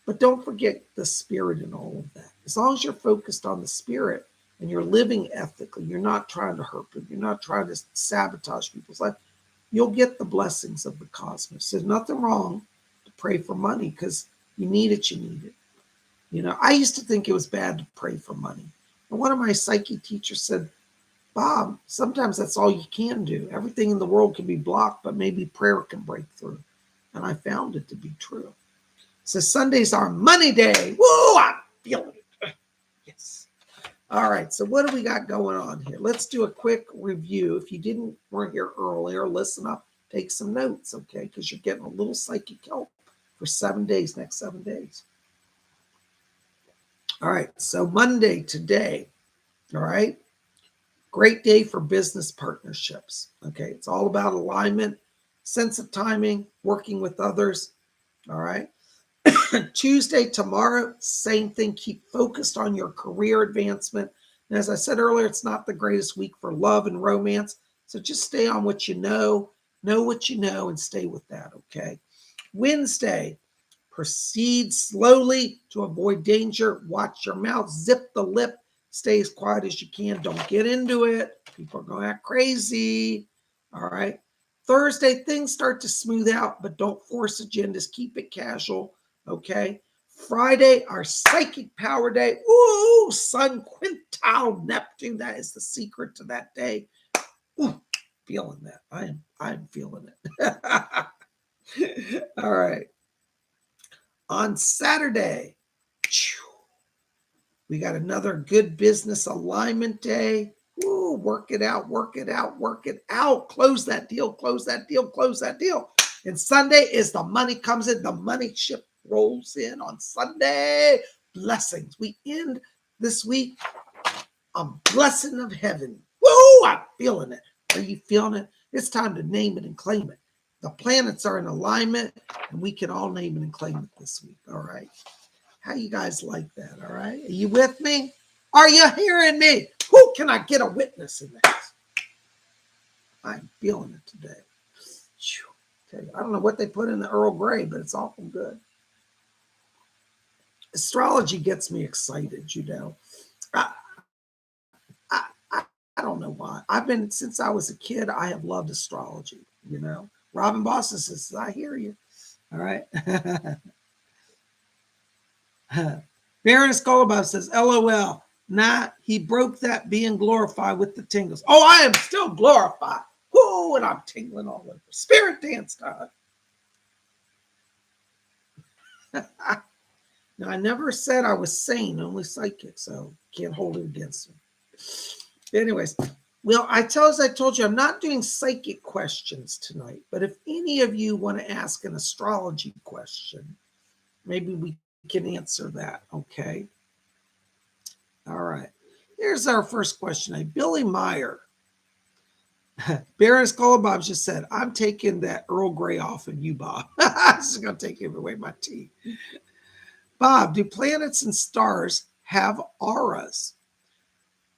But don't forget the spirit in all of that. As long as you're focused on the spirit and you're living ethically, you're not trying to hurt people, you're not trying to sabotage people's life, you'll get the blessings of the cosmos. There's nothing wrong to pray for money because you need it, I used to think it was bad to pray for money. And one of my psyche teachers said, Bob, sometimes that's all you can do. Everything in the world can be blocked, but maybe prayer can break through. And I found it to be true. So Sunday's our money day. Woo, I'm feeling it. Yes. All right, so what do we got going on here? Let's do a quick review. If you weren't here earlier, listen up, take some notes, okay? Because you're getting a little psychic help for 7 days, next 7 days. All right, so Monday today, all right? Great day for business partnerships, okay? It's all about alignment, sense of timing, working with others, all right? Tuesday, tomorrow, same thing. Keep focused on your career advancement. And as I said earlier, it's not the greatest week for love and romance. So just stay on what you know what you know, and stay with that, okay? Wednesday, proceed slowly to avoid danger. Watch your mouth, zip the lip, stay as quiet as you can. Don't get into it. People are going to act crazy, all right? Thursday, things start to smooth out, but don't force agendas. Keep it casual, okay? Friday, our psychic power day. Ooh, Sun quintile Neptune. That is the secret to that day. Ooh, feeling that. I'm feeling it. All right. On Saturday, we got another good business alignment day. Ooh, work it out, work it out, work it out. Close that deal, close that deal, close that deal. And Sunday is the money comes in, the money ship rolls in on Sunday. Blessings. We end this week a blessing of heaven. Woo, I'm feeling it. Are you feeling it? It's time to name it and claim it. The planets are in alignment, and we can all name it and claim it this week. All right. How you guys like that? All right. Are you with me? Are you hearing me? Who can I get a witness in this? I'm feeling it today. I don't know what they put in the Earl Grey, but it's awful good. Astrology gets me excited, you know. I, I, I don't know why. Since I was a kid, I have loved astrology, you know. Robin Boston says, I hear you. All right. Baroness Golubov says, LOL. Nah, he broke that being glorified with the tingles. Oh, I am still glorified. Whoo, and I'm tingling all over. Spirit dance time. Now, I never said I was sane, only psychic, so can't hold it against me. Anyways, well, as I told you, I'm not doing psychic questions tonight, but if any of you want to ask an astrology question, maybe we can answer that, okay? All right. Here's our first question. Billy Meyer. Baroness Golubov just said, I'm taking that Earl Grey off of you, Bob. This is going to take away my tea. Bob, do planets and stars have auras?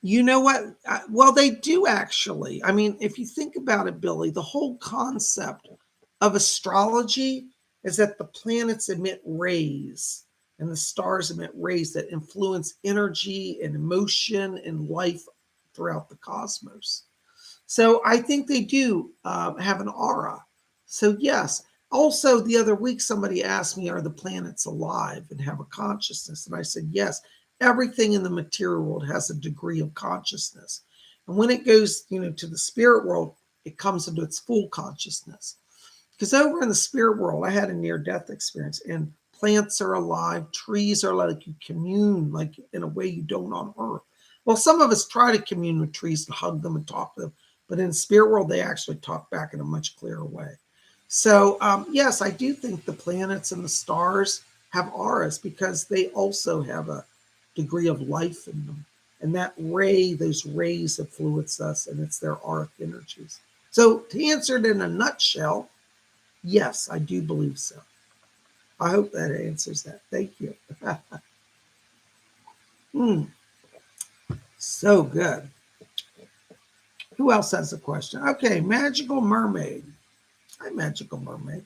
You know what? Well, they do actually. I mean, if you think about it, Billy, the whole concept of astrology is that the planets emit rays and the stars emit rays that influence energy and emotion and life throughout the cosmos. So I think they do have an aura. So yes. Also, the other week, somebody asked me, are the planets alive and have a consciousness? And I said, yes, everything in the material world has a degree of consciousness. And when it goes, to the spirit world, it comes into its full consciousness. Because over in the spirit world, I had a near-death experience, and plants are alive, trees are like you commune, like in a way you don't on Earth. Well, some of us try to commune with trees and hug them and talk to them, but in the spirit world, they actually talk back in a much clearer way. So, yes, I do think the planets and the stars have auras because they also have a degree of life in them. And that those rays influence us, and it's their auric energies. So, to answer it in a nutshell, yes, I do believe so. I hope that answers that. Thank you. So good. Who else has a question? Okay, Magical Mermaid. Hi, Magical Mermaid.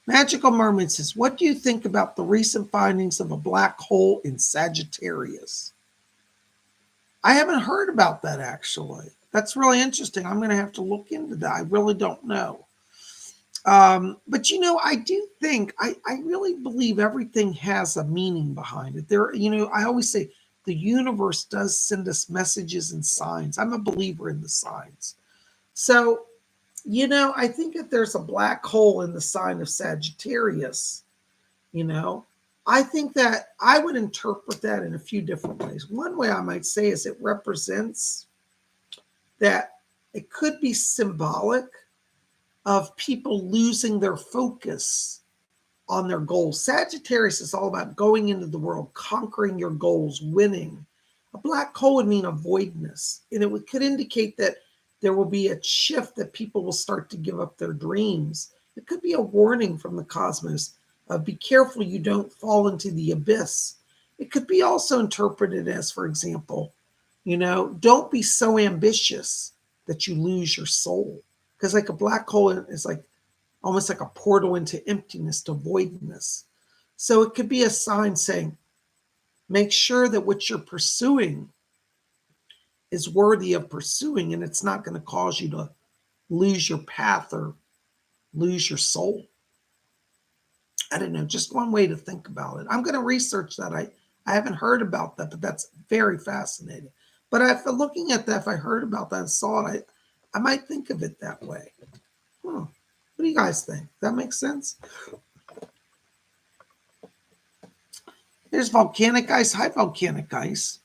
Magical Mermaid says, what do you think about the recent findings of a black hole in Sagittarius? I haven't heard about that, actually. That's really interesting. I'm going to have to look into that. I really don't know. But, I do think, I really believe everything has a meaning behind it. I always say the universe does send us messages and signs. I'm a believer in the signs. So, I think if there's a black hole in the sign of Sagittarius, I think that I would interpret that in a few different ways. One way I might say is it represents that it could be symbolic of people losing their focus on their goals. Sagittarius is all about going into the world, conquering your goals, winning. A black hole would mean avoidance, and it could indicate that there will be a shift, that people will start to give up their dreams. It could be a warning from the cosmos of be careful you don't fall into the abyss. It could be also interpreted as, for example, don't be so ambitious that you lose your soul. Because like a black hole is like almost like a portal into emptiness, to voidness. So it could be a sign saying, make sure that what you're pursuing is worthy of pursuing, and it's not going to cause you to lose your path or lose your soul. I don't know, just one way to think about it. I'm going to research that. I haven't heard about that, but that's very fascinating. But if looking at that, if I heard about that and saw it, I might think of it that way. What do you guys think? Does that make sense? Here's Volcanic Ice. Hi, Volcanic Ice.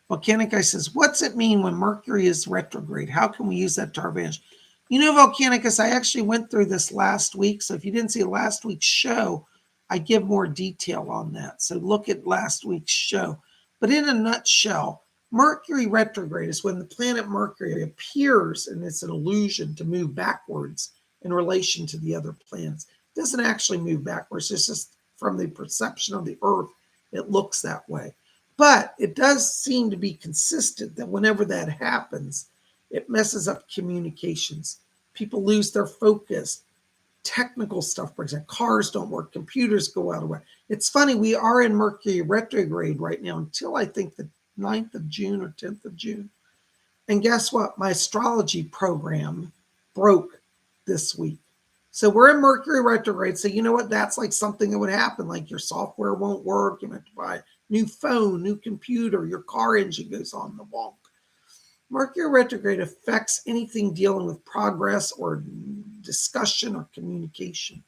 Volcanic Ice says, what's it mean when Mercury is retrograde? How can we use that to our advantage? Volcanic Ice, I actually went through this last week. So if you didn't see last week's show, I give more detail on that. So look at last week's show. But in a nutshell, Mercury retrograde is when the planet Mercury appears, and it's an illusion to move backwards in relation to the other planets. It doesn't actually move backwards. It's just from the perception of the Earth, it looks that way. But it does seem to be consistent that whenever that happens, it messes up communications. People lose their focus. Technical stuff breaks down. Cars don't work. Computers go out of way. It's funny, we are in Mercury retrograde right now until I think the 9th of June or 10th of June. And guess what? My astrology program broke this week. So we're in Mercury retrograde. So you know what? That's like something that would happen. Like your software won't work. You have to buy a new phone, new computer. Your car engine goes on the wonk. Mercury retrograde affects anything dealing with progress or discussion or communication.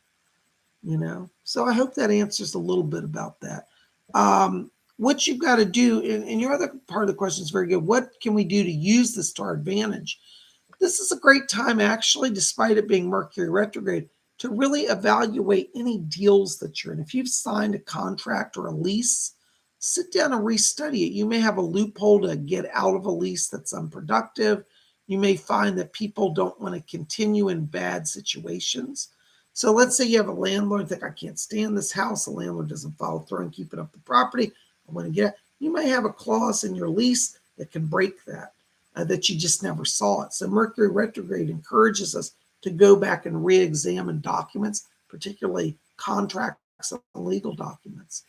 So I hope that answers a little bit about that. What you've got to do, and your other part of the question is very good. What can we do to use this to our advantage? This is a great time, actually, despite it being Mercury retrograde, to really evaluate any deals that you're in. If you've signed a contract or a lease, sit down and restudy it. You may have a loophole to get out of a lease that's unproductive. You may find that people don't want to continue in bad situations. So let's say you have a landlord think, I can't stand this house. The landlord doesn't follow through on keeping up the property. I want to get it. You may have a clause in your lease that can break that. That you just never saw it. So Mercury retrograde encourages us to go back and re-examine documents, particularly contracts and legal documents.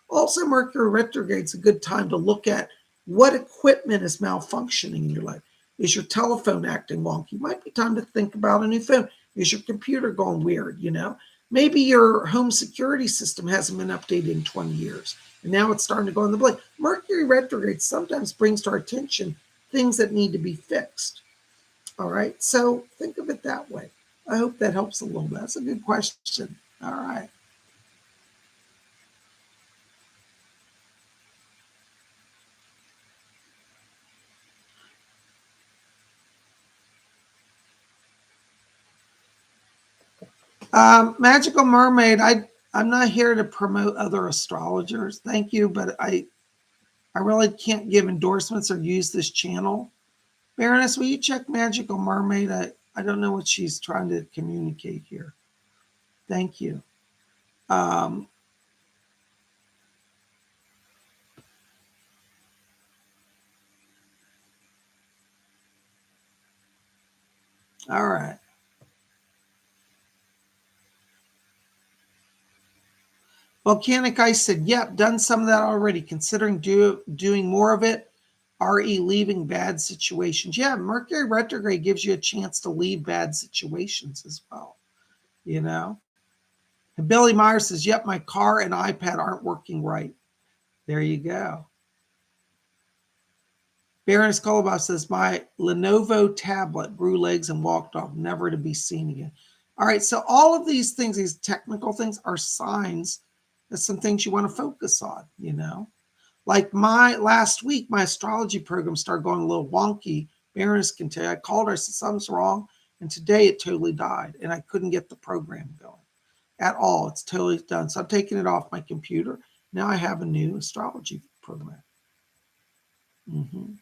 Also Mercury retrograde is a good time to look at what equipment is malfunctioning in your life. Is your telephone acting wonky? Might be time to think about a new phone. Is your computer going weird? Maybe your home security system hasn't been updated in 20 years, and now it's starting to go in the blink. Mercury retrograde sometimes brings to our attention things that need to be fixed. All right. So think of it that way. I hope that helps a little bit. That's a good question. All right. Magical Mermaid, I'm not here to promote other astrologers. Thank you, but I really can't give endorsements or use this channel. Baroness, will you check Magical Mermaid? I don't know what she's trying to communicate here. Thank you. All right. Volcanic Ice said, yep, done some of that already, considering doing more of it, re leaving bad situations. Yeah, Mercury retrograde gives you a chance to leave bad situations as well, And Billy Myers says, yep, my car and iPad aren't working right. There you go. Baroness Kolobov says, my Lenovo tablet grew legs and walked off, never to be seen again. All right, so all of these things, these technical things, are signs That's some things you want to focus on, you know. Like last week, my astrology program started going a little wonky. Baroness can tell you. I called her, I said something's wrong. And today it totally died. And I couldn't get the program going at all. It's totally done. So I'm taking it off my computer. Now I have a new astrology program. Mm-hmm.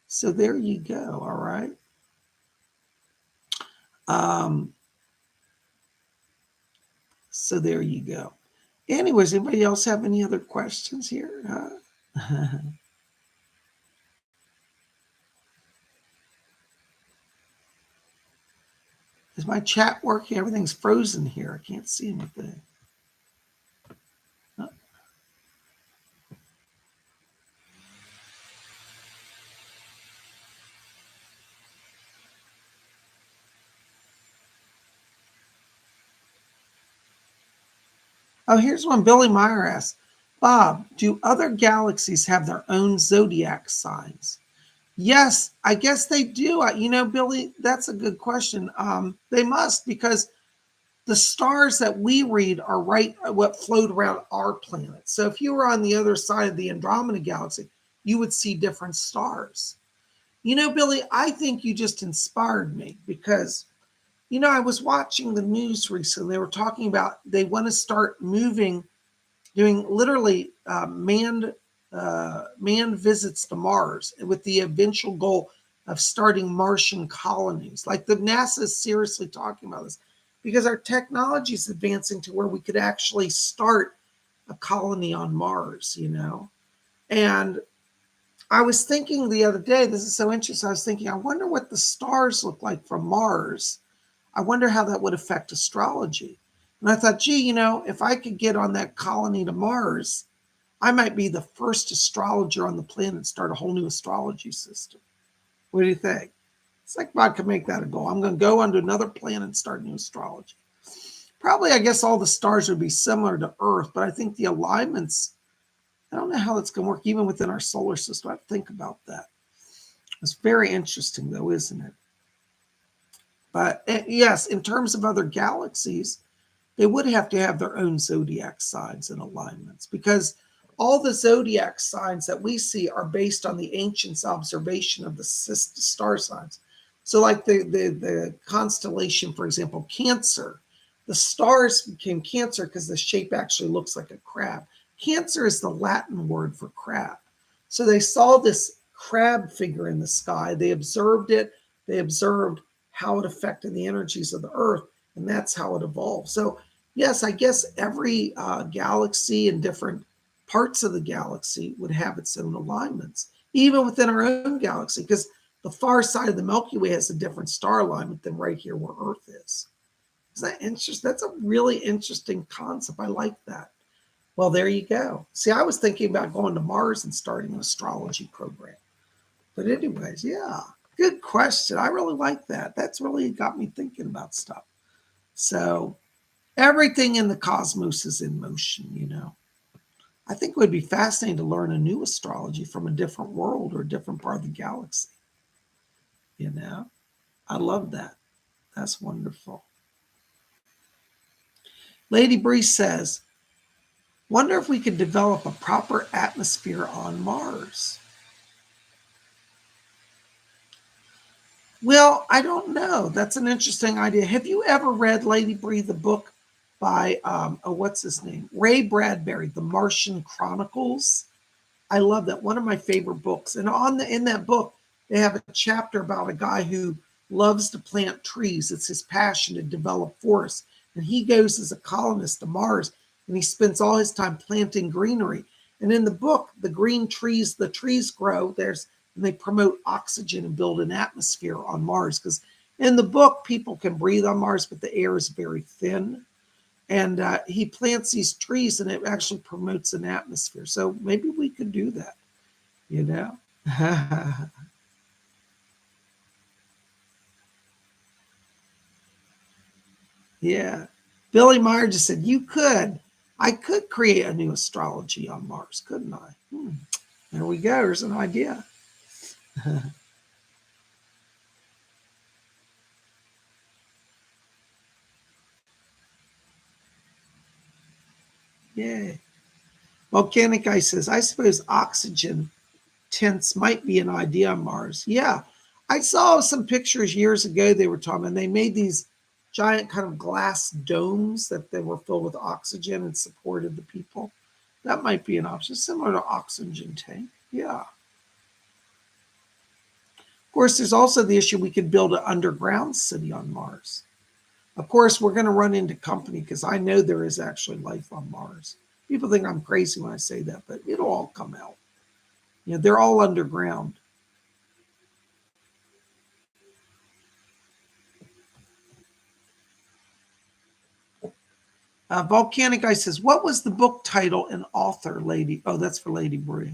So there you go. All right. So there you go. Anyways, anybody else have any other questions here? Is my chat working? Everything's frozen here. I can't see anything. Oh, here's one Billy Meyer asked. Bob, do other galaxies have their own zodiac signs? Yes, I guess they do. You know, Billy, that's a good question. They must, because the stars that we read are right what float around our planet. So if you were on the other side of the Andromeda galaxy, you would see different stars. You know, Billy, I think you just inspired me because, you know, I was watching the news recently. They were talking about they want to start doing literally manned visits to Mars with the eventual goal of starting Martian colonies. Like the NASA is seriously talking about this because our technology is advancing to where we could actually start a colony on Mars, you know. And I was thinking the other day, this is so interesting. I was thinking, I wonder what the stars look like from Mars. I wonder how that would affect astrology. And I thought, gee, you know, if I could get on that colony to Mars, I might be the first astrologer on the planet and start a whole new astrology system. What do you think? It's like God could make that a goal. I'm going to go onto another planet and start new astrology. Probably, I guess all the stars would be similar to Earth, but I think the alignments, I don't know how that's going to work even within our solar system. I have to think about that. It's very interesting, though, isn't it? But yes, in terms of other galaxies, they would have to have their own zodiac signs and alignments because all the zodiac signs that we see are based on the ancients' observation of the star signs. So, like the constellation, for example, Cancer, the stars became Cancer because the shape actually looks like a crab. Cancer is the Latin word for crab. So they saw this crab figure in the sky. They observed it. They observed how it affected the energies of the Earth, and that's how it evolved. So yes, I guess every galaxy and different parts of the galaxy would have its own alignments, even within our own galaxy, because the far side of the Milky Way has a different star alignment than right here where Earth is. Is that interesting? That's a really interesting concept. I like that. Well, there you go. See, I was thinking about going to Mars and starting an astrology program. But anyways, yeah, good question. I really like that. That's really got me thinking about stuff. So everything in the cosmos is in motion, you know. I think it would be fascinating to learn a new astrology from a different world or a different part of the galaxy. You know, I love that. That's wonderful. Lady Bree says, wonder if we could develop a proper atmosphere on Mars. Well, I don't know. That's an interesting idea. Have you ever read, Lady Bree, the book by, what's his name? Ray Bradbury, The Martian Chronicles? I love that. One of my favorite books. And in that book, they have a chapter about a guy who loves to plant trees. It's his passion to develop forests. And he goes as a colonist to Mars and he spends all his time planting greenery. And in the book, the trees grow. And they promote oxygen and build an atmosphere on Mars. Because in the book, people can breathe on Mars, but the air is very thin. And he plants these trees and it actually promotes an atmosphere. So maybe we could do that, you know? Yeah. Billy Meyer just said, I could create a new astrology on Mars, couldn't I? There we go. There's an idea. Yay. Volcanic Ice says, I suppose oxygen tents might be an idea on Mars. Yeah. I saw some pictures years ago they were talking, and they made these giant kind of glass domes that they were filled with oxygen and supported the people. That might be an option, similar to oxygen tank. Yeah. Of course, there's also the issue we could build an underground city on Mars. Of course, we're going to run into company because I know there is actually life on Mars. People think I'm crazy when I say that, but it'll all come out. You know, they're all underground. Volcanic Ice says, what was the book title and author, Lady? Oh, that's for Lady Bree.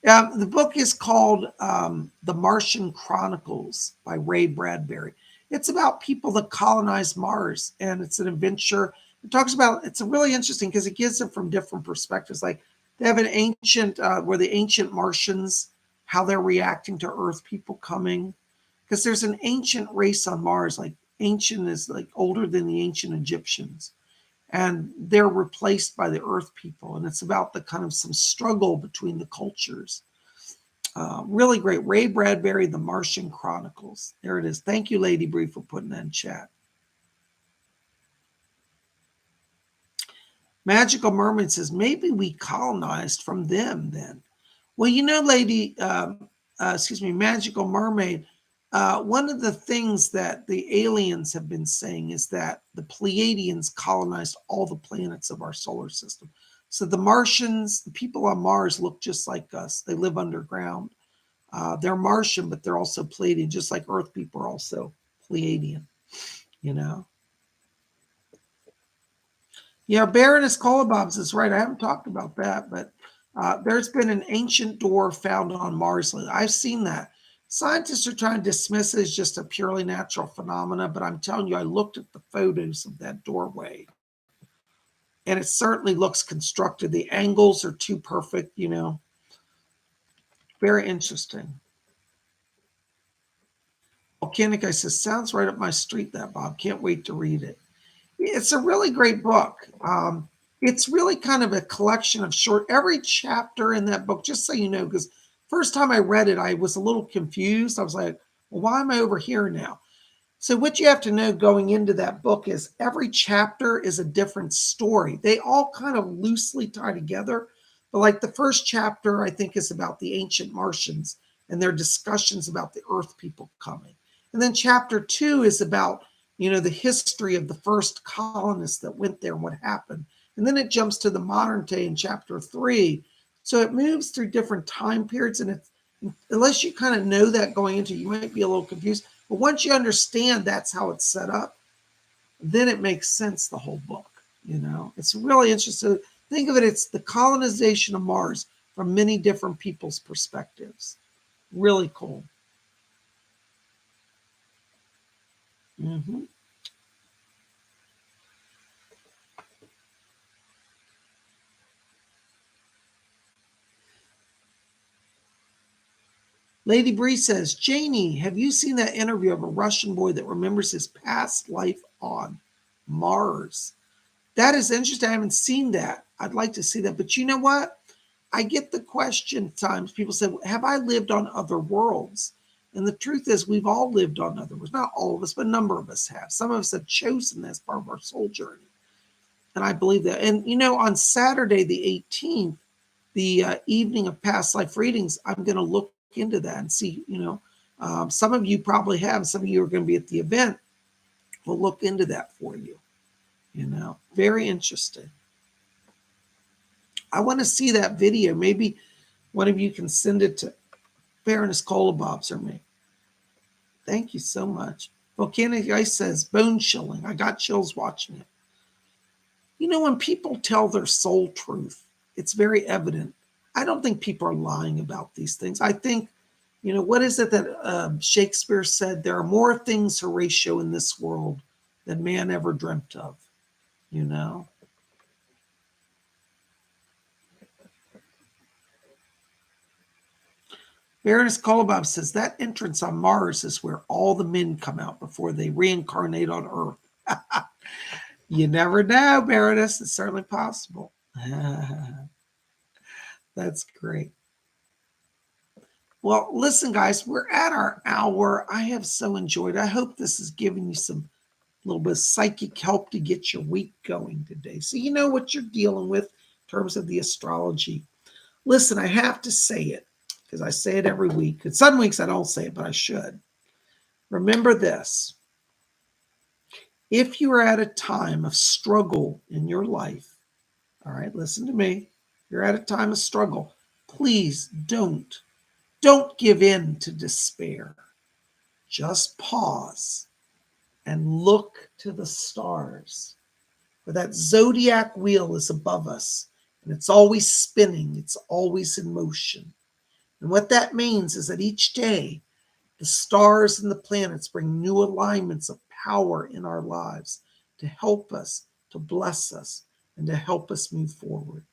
The book is called The Martian Chronicles by Ray Bradbury. It's about people that colonize Mars, and it's an adventure. It talks about, it's really interesting because it gives it from different perspectives. Like they have an ancient, where the ancient Martians, how they're reacting to Earth people coming. Because there's an ancient race on Mars, like ancient is like older than the ancient Egyptians. And they're replaced by the Earth people. And it's about the kind of some struggle between the cultures. Really great. Ray Bradbury, The Martian Chronicles. There it is. Thank you, Lady Bree, for putting that in chat. Magical Mermaid says, maybe we colonized from them then. Well, you know, Magical Mermaid, one of the things that the aliens have been saying is that the Pleiadians colonized all the planets of our solar system. So the Martians, the people on Mars look just like us. They live underground. They're Martian, but they're also Pleiadian, just like Earth people are also Pleiadian, you know. Yeah, Baroness Kolobobs is right. I haven't talked about that, but there's been an ancient door found on Mars. I've seen that. Scientists are trying to dismiss it as just a purely natural phenomena, but I'm telling you, I looked at the photos of that doorway, and it certainly looks constructed. The angles are too perfect, you know. Very interesting. Volcanic Ice says, sounds right up my street, that Bob. Can't wait to read it. It's a really great book. It's really kind of a collection of every chapter in that book, just so you know, because first time I read it, I was a little confused. I was like, well, why am I over here now? So what you have to know going into that book is every chapter is a different story. They all kind of loosely tie together. But like the first chapter, I think, is about the ancient Martians and their discussions about the Earth people coming. And then chapter 2 is about, you know, the history of the first colonists that went there and what happened. And then it jumps to the modern day in chapter 3. So it moves through different time periods. And it's, unless you kind of know that going into it, you might be a little confused. But once you understand that's how it's set up, then it makes sense, the whole book. You know, it's really interesting. Think of it, it's the colonization of Mars from many different people's perspectives. Really cool. Mm-hmm. Lady Bree says, Janie, have you seen that interview of a Russian boy that remembers his past life on Mars? That is interesting. I haven't seen that. I'd like to see that. But you know what? I get the question times. People say, have I lived on other worlds? And the truth is, we've all lived on other worlds. Not all of us, but a number of us have. Some of us have chosen that as part of our soul journey. And I believe that. And, you know, on Saturday, the 18th, the evening of past life readings, I'm going to look into that and see, you know, some of you probably have, some of you are going to be at the event. We'll look into that for you, you know, very interesting. I want to see that video. Maybe one of you can send it to Baroness Kolobobs or me. Thank you so much. Volcanic Ice says, bone chilling. I got chills watching it. You know, when people tell their soul truth, it's very evident. I don't think people are lying about these things. I think, you know, what is it that Shakespeare said? There are more things, Horatio, in this world than man ever dreamt of, you know? Baroness Kolobob says that entrance on Mars is where all the men come out before they reincarnate on Earth. You never know, Baroness. It's certainly possible. That's great. Well, listen, guys, we're at our hour. I have so enjoyed it. I hope this has given you some little bit of psychic help to get your week going today. So you know what you're dealing with in terms of the astrology. Listen, I have to say it because I say it every week. And some weeks I don't say it, but I should. Remember this. If you are at a time of struggle in your life, all right, listen to me. If you're at a time of struggle, please don't give in to despair. Just pause and look to the stars. For that zodiac wheel is above us, and it's always spinning, it's always in motion. And what that means is that each day, the stars and the planets bring new alignments of power in our lives to help us, to bless us, and to help us move forward.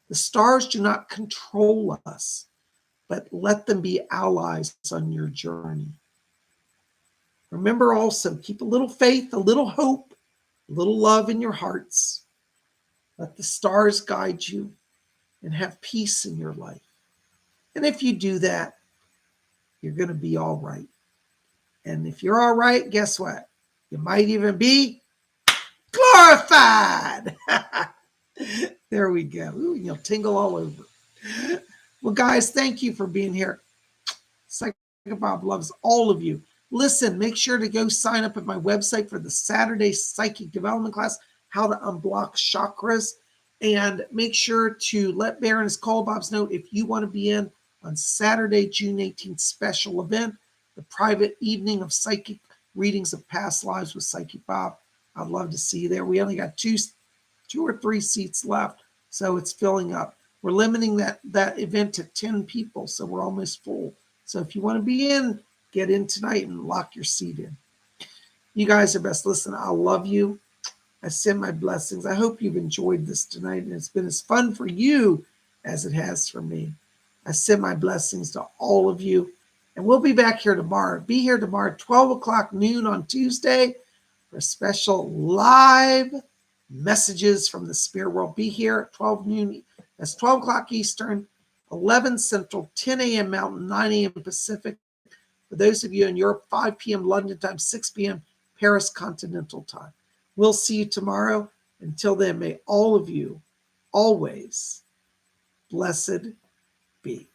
The stars do not control us, but let them be allies on your journey. Remember also, keep a little faith, a little hope, a little love in your hearts. Let the stars guide you and have peace in your life. And if you do that, you're going to be all right. And if you're all right, guess what? You might even be glorified. There we go. Ooh, you'll tingle all over. Well, guys, thank you for being here. Psychic Bob loves all of you. Listen, make sure to go sign up at my website for the Saturday Psychic Development class, How to Unblock Chakras. And make sure to let Baroness Kolobob's know if you want to be in on Saturday, June 18th special event, the private evening of psychic readings of past lives with Psychic Bob. I'd love to see you there. We only got two or three seats left, so it's filling up. We're limiting that event to 10 people, so we're almost full. So if you want to be in, get in tonight and lock your seat in. You guys are best. Listen, I love you. I send my blessings. I hope you've enjoyed this tonight and it's been as fun for you as it has for me. I send my blessings to all of you. And we'll be back here tomorrow. Be here tomorrow, 12 o'clock noon on Tuesday for a special live messages from the spirit world. Be here at 12 noon. That's 12 o'clock Eastern, 11 Central, 10 a.m. Mountain, 9 a.m. Pacific. For those of you in Europe, 5 p.m. London time, 6 p.m. Paris Continental time. We'll see you tomorrow. Until then, may all of you always blessed be.